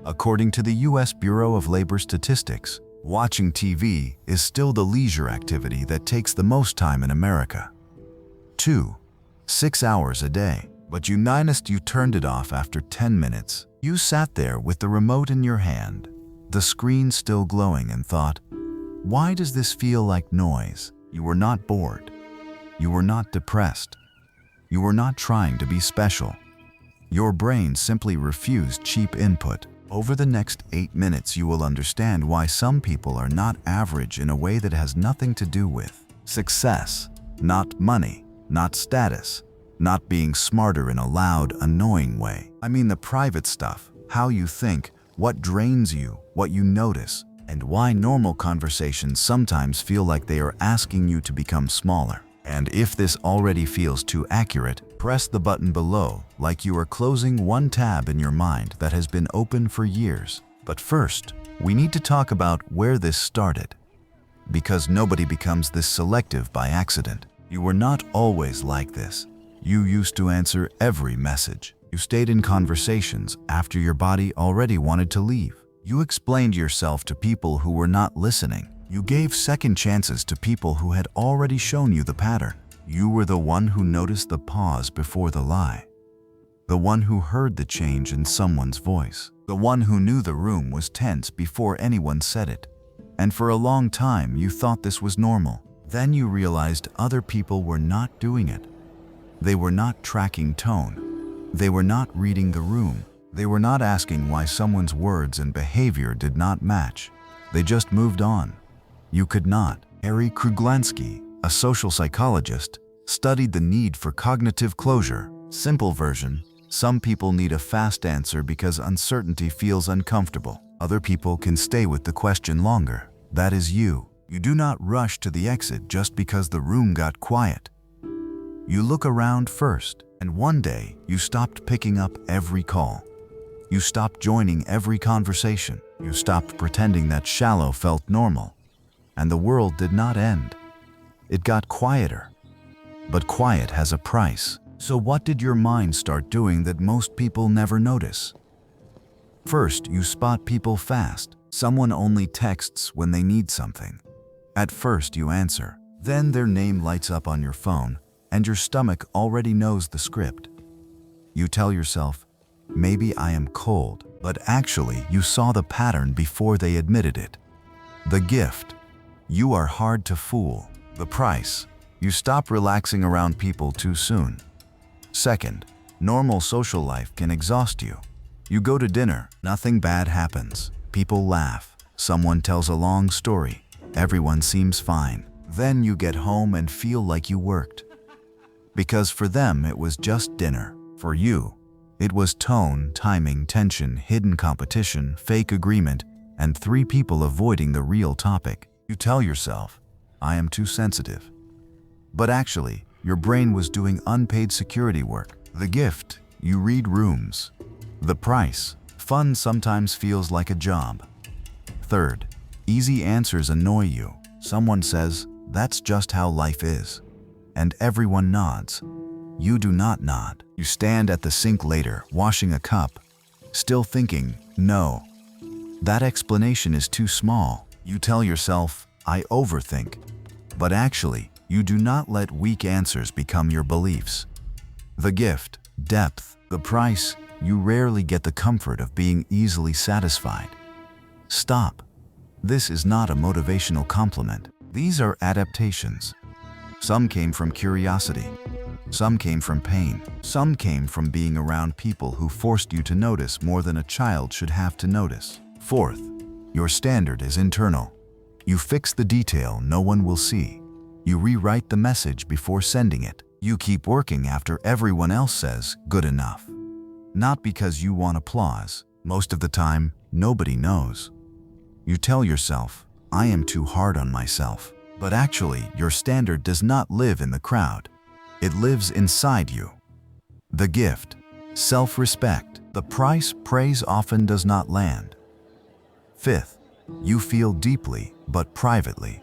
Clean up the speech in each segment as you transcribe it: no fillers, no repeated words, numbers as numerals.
According to the U.S. Bureau of Labor Statistics, watching TV is still the leisure activity that takes the most time in America. 2. 6 hours a day. But you turned it off after 10 minutes. You sat there with the remote in your hand, the screen still glowing, and thought, why does this feel like noise? You were not bored. You were not depressed. You were not trying to be special. Your brain simply refused cheap input. Over the next 8 minutes, you will understand why some people are not average in a way that has nothing to do with success, not money, not status, not being smarter in a loud, annoying way. I mean the private stuff, how you think, what drains you, what you notice, and why normal conversations sometimes feel like they are asking you to become smaller. And if this already feels too accurate, press the button below like you are closing one tab in your mind that has been open for years. But first, we need to talk about where this started. Because nobody becomes this selective by accident. You were not always like this. You used to answer every message. You stayed in conversations after your body already wanted to leave. You explained yourself to people who were not listening. You gave second chances to people who had already shown you the pattern. You were the one who noticed the pause before the lie. The one who heard the change in someone's voice. The one who knew the room was tense before anyone said it. And for a long time, you thought this was normal. Then you realized other people were not doing it. They were not tracking tone. They were not reading the room. They were not asking why someone's words and behavior did not match. They just moved on. You could not. Harry Kruglansky, a social psychologist, studied the need for cognitive closure. Simple version: some people need a fast answer because uncertainty feels uncomfortable. Other people can stay with the question longer. That is you. You do not rush to the exit just because the room got quiet. You look around first, and one day you stopped picking up every call. You stopped joining every conversation. You stopped pretending that shallow felt normal. And the world did not end. It got quieter. But quiet has a price. So what did your mind start doing that most people never notice? First, you spot people fast. Someone only texts when they need something. At first, you answer. Then their name lights up on your phone, and your stomach already knows the script. You tell yourself, maybe I am cold, but actually you saw the pattern before they admitted it. The gift: you are hard to fool. The price: you stop relaxing around people too soon. Second, normal social life can exhaust you. You go to dinner, nothing bad happens. People laugh, someone tells a long story, everyone seems fine. Then you get home and feel like you worked. Because for them it was just dinner. For you, it was tone, timing, tension, hidden competition, fake agreement, and 3 people avoiding the real topic. You tell yourself, I am too sensitive. But actually, your brain was doing unpaid security work. The gift: you read rooms. The price: fun sometimes feels like a job. Third, easy answers annoy you. Someone says, that's just how life is. And everyone nods. You do not nod. You stand at the sink later, washing a cup, still thinking, no. That explanation is too small. You tell yourself, I overthink. But actually, you do not let weak answers become your beliefs. The gift: depth. The price: you rarely get the comfort of being easily satisfied. Stop. This is not a motivational compliment. These are adaptations. Some came from curiosity. Some came from pain. Some came from being around people who forced you to notice more than a child should have to notice. Fourth, your standard is internal. You fix the detail no one will see. You rewrite the message before sending it. You keep working after everyone else says, good enough. Not because you want applause. Most of the time, nobody knows. You tell yourself, I am too hard on myself. But actually, your standard does not live in the crowd. It lives inside you. The gift: self-respect. The price: praise often does not land. Fifth, you feel deeply, but privately.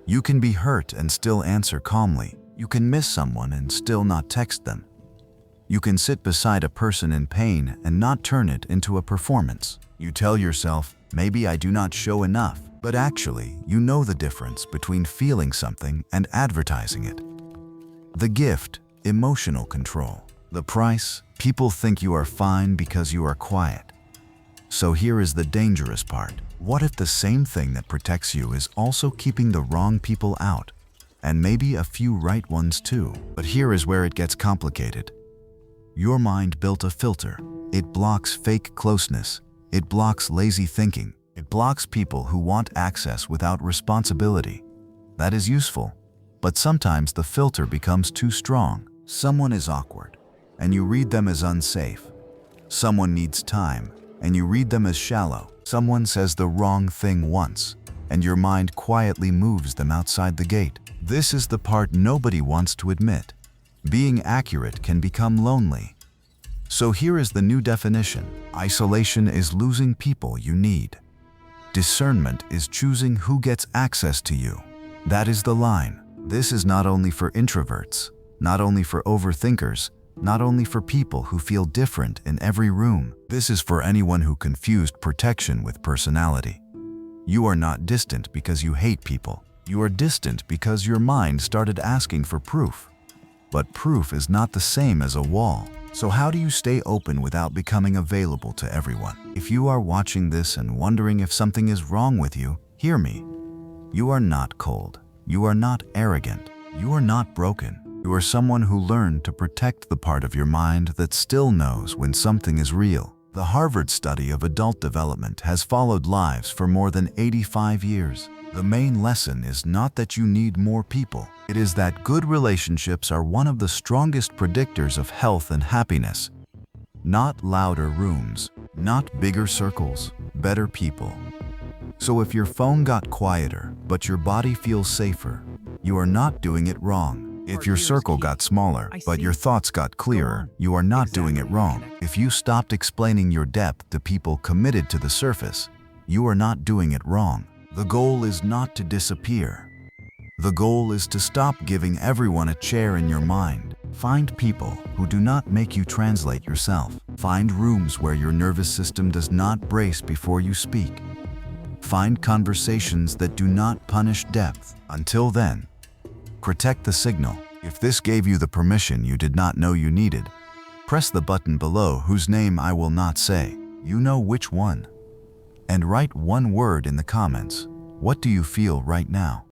You can be hurt and still answer calmly. You can miss someone and still not text them. You can sit beside a person in pain and not turn it into a performance. You tell yourself, maybe I do not show enough, but actually, you know the difference between feeling something and advertising it. The gift, emotional control. The price, people think you are fine because you are quiet. So here is the dangerous part. What if the same thing that protects you is also keeping the wrong people out? And maybe a few right ones too. But here is where it gets complicated. Your mind built a filter. It blocks fake closeness. It blocks lazy thinking. It blocks people who want access without responsibility. That is useful, but sometimes the filter becomes too strong. Someone is awkward, and you read them as unsafe. Someone needs time, and you read them as shallow. Someone says the wrong thing once, and your mind quietly moves them outside the gate. This is the part nobody wants to admit. Being accurate can become lonely. So here is the new definition. Isolation is losing people you need. Discernment is choosing who gets access to you. That is the line. This is not only for introverts, not only for overthinkers, not only for people who feel different in every room. This is for anyone who confused protection with personality. You are not distant because you hate people. You are distant because your mind started asking for proof. But proof is not the same as a wall. So how do you stay open without becoming available to everyone? If you are watching this and wondering if something is wrong with you, hear me. You are not cold. You are not arrogant. You are not broken. You are someone who learned to protect the part of your mind that still knows when something is real. The Harvard study of adult development has followed lives for more than 85 years. The main lesson is not that you need more people. It is that good relationships are one of the strongest predictors of health and happiness. Not louder rooms, not bigger circles, better people. So if your phone got quieter, but your body feels safer, you are not doing it wrong. If your circle got smaller, but your thoughts got clearer, you are not doing it wrong. If you stopped explaining your depth to people committed to the surface, you are not doing it wrong. The goal is not to disappear. The goal is to stop giving everyone a chair in your mind. Find people who do not make you translate yourself. Find rooms where your nervous system does not brace before you speak. Find conversations that do not punish depth. Until then, protect the signal. If this gave you the permission you did not know you needed, press the button below whose name I will not say. You know which one. And write one word in the comments. What do you feel right now?